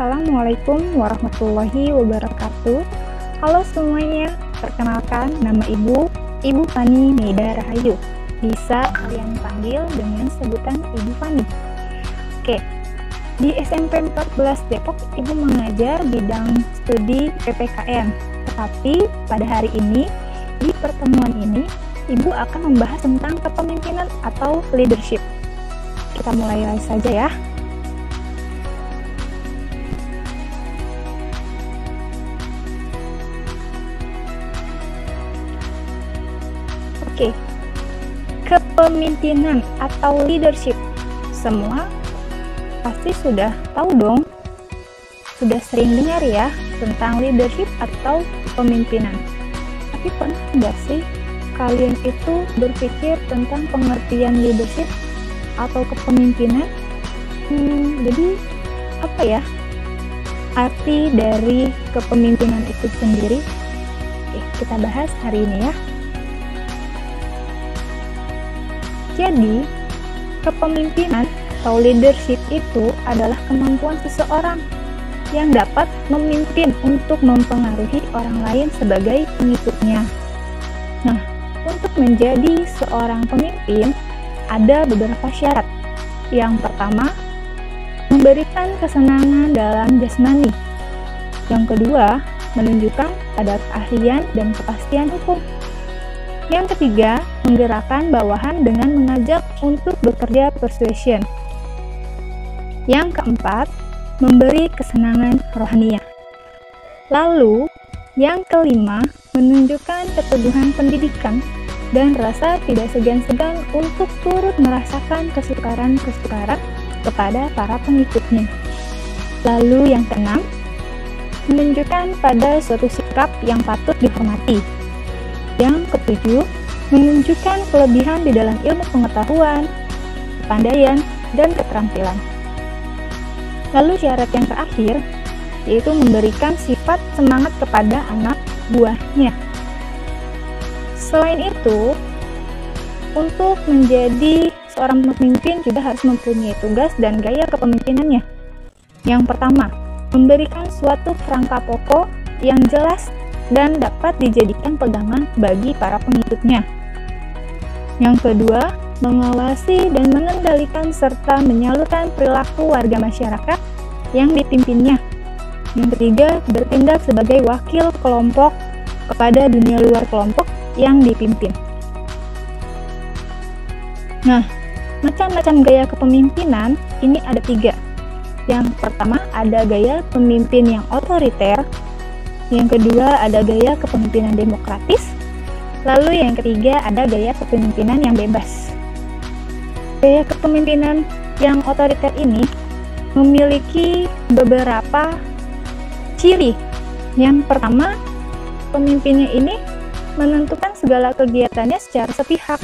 Assalamualaikum warahmatullahi wabarakatuh. Halo semuanya, perkenalkan nama Ibu Fani Meida Rahayu. Bisa kalian panggil dengan sebutan Ibu Fani. Oke, di SMP 14 Depok Ibu mengajar bidang studi PPKN. Tetapi pada hari ini, di pertemuan ini, Ibu akan membahas tentang kepemimpinan atau leadership. Kita mulai saja ya. Oke, kepemimpinan atau leadership. Semua pasti sudah tahu dong, sudah sering dengar ya tentang leadership atau kepemimpinan. Tapi pernah nggak sih kalian itu berpikir tentang pengertian leadership atau kepemimpinan? Jadi apa ya arti dari kepemimpinan itu sendiri? Oke, kita bahas hari ini ya. Jadi, kepemimpinan atau leadership itu adalah kemampuan seseorang yang dapat memimpin untuk mempengaruhi orang lain sebagai pengikutnya. Nah, untuk menjadi seorang pemimpin, ada beberapa syarat. Yang pertama, memberikan kesenangan dalam jasmani. Yang kedua, menunjukkan ada keahlian dan kepastian hukum. Yang ketiga, menggerakkan bawahan dengan mengajak untuk bekerja persuasion. Yang keempat, memberi kesenangan rohaniah. Lalu, yang kelima, menunjukkan keteguhan pendidikan dan rasa tidak segan-segan untuk turut merasakan kesukaran-kesukaran kepada para pengikutnya. Lalu yang keenam, menunjukkan pada suatu sikap yang patut dihormati. Yang ketujuh, menunjukkan kelebihan di dalam ilmu pengetahuan, kepandaian, dan keterampilan. Lalu syarat yang terakhir, yaitu memberikan sifat semangat kepada anak buahnya. Selain itu, untuk menjadi seorang pemimpin juga harus mempunyai tugas dan gaya kepemimpinannya. Yang pertama, memberikan suatu kerangka pokok yang jelas dan dapat dijadikan pegangan bagi para pengikutnya. Yang kedua, mengawasi dan mengendalikan serta menyalurkan perilaku warga masyarakat yang dipimpinnya. Yang ketiga, bertindak sebagai wakil kelompok kepada dunia luar kelompok yang dipimpin. Nah, macam-macam gaya kepemimpinan ini ada 3. Yang pertama, ada gaya pemimpin yang otoriter. Yang kedua, ada gaya kepemimpinan demokratis. Lalu yang ketiga, ada gaya kepemimpinan yang bebas. Gaya kepemimpinan yang otoriter ini memiliki beberapa ciri. Yang pertama, pemimpinnya ini menentukan segala kegiatannya secara sepihak.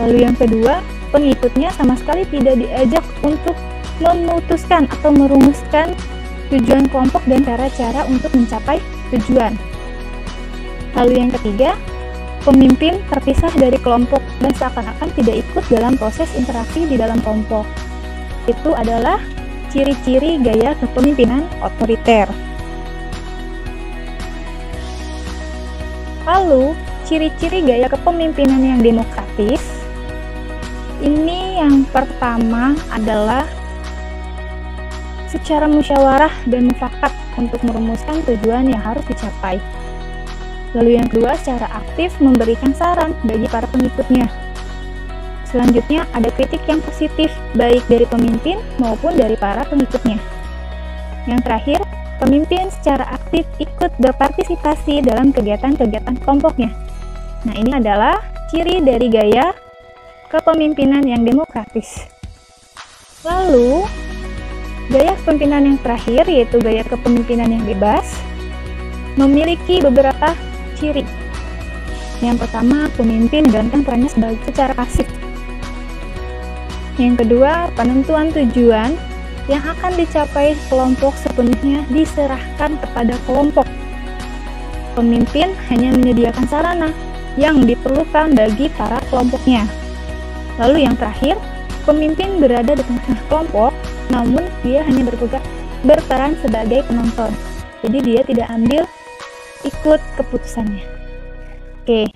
Lalu yang kedua, pengikutnya sama sekali tidak diajak untuk memutuskan atau merumuskan tujuan kelompok dan cara-cara untuk mencapai tujuan. Lalu yang ketiga, pemimpin terpisah dari kelompok dan seakan-akan tidak ikut dalam proses interaksi di dalam kelompok. Itu adalah ciri-ciri gaya kepemimpinan otoriter. Lalu, ciri-ciri gaya kepemimpinan yang demokratis. Ini yang pertama adalah secara musyawarah dan mufakat untuk merumuskan tujuan yang harus dicapai. Lalu yang kedua, secara aktif memberikan saran bagi para pengikutnya. Selanjutnya, ada kritik yang positif baik dari pemimpin maupun dari para pengikutnya. Yang terakhir, pemimpin secara aktif ikut berpartisipasi dalam kegiatan-kegiatan kelompoknya. Nah, ini adalah ciri dari gaya kepemimpinan yang demokratis. Lalu, gaya kepemimpinan yang terakhir, yaitu gaya kepemimpinan yang bebas, memiliki beberapa ciri. Yang pertama, pemimpin menjalankan perannya secara pasif. Yang kedua, penentuan tujuan yang akan dicapai kelompok sepenuhnya diserahkan kepada kelompok. Pemimpin hanya menyediakan sarana yang diperlukan bagi para kelompoknya. Lalu yang terakhir, pemimpin berada di tengah-tengah kelompok, namun dia hanya berpegang berperan sebagai penonton. Jadi dia tidak ambil ikut keputusannya. Oke.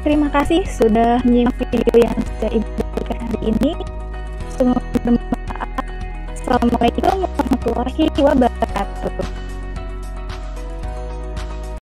Terima kasih sudah menyimak video yang saya berikan hari ini. Semoga bermanfaat. Assalamualaikum warahmatullahi wabarakatuh.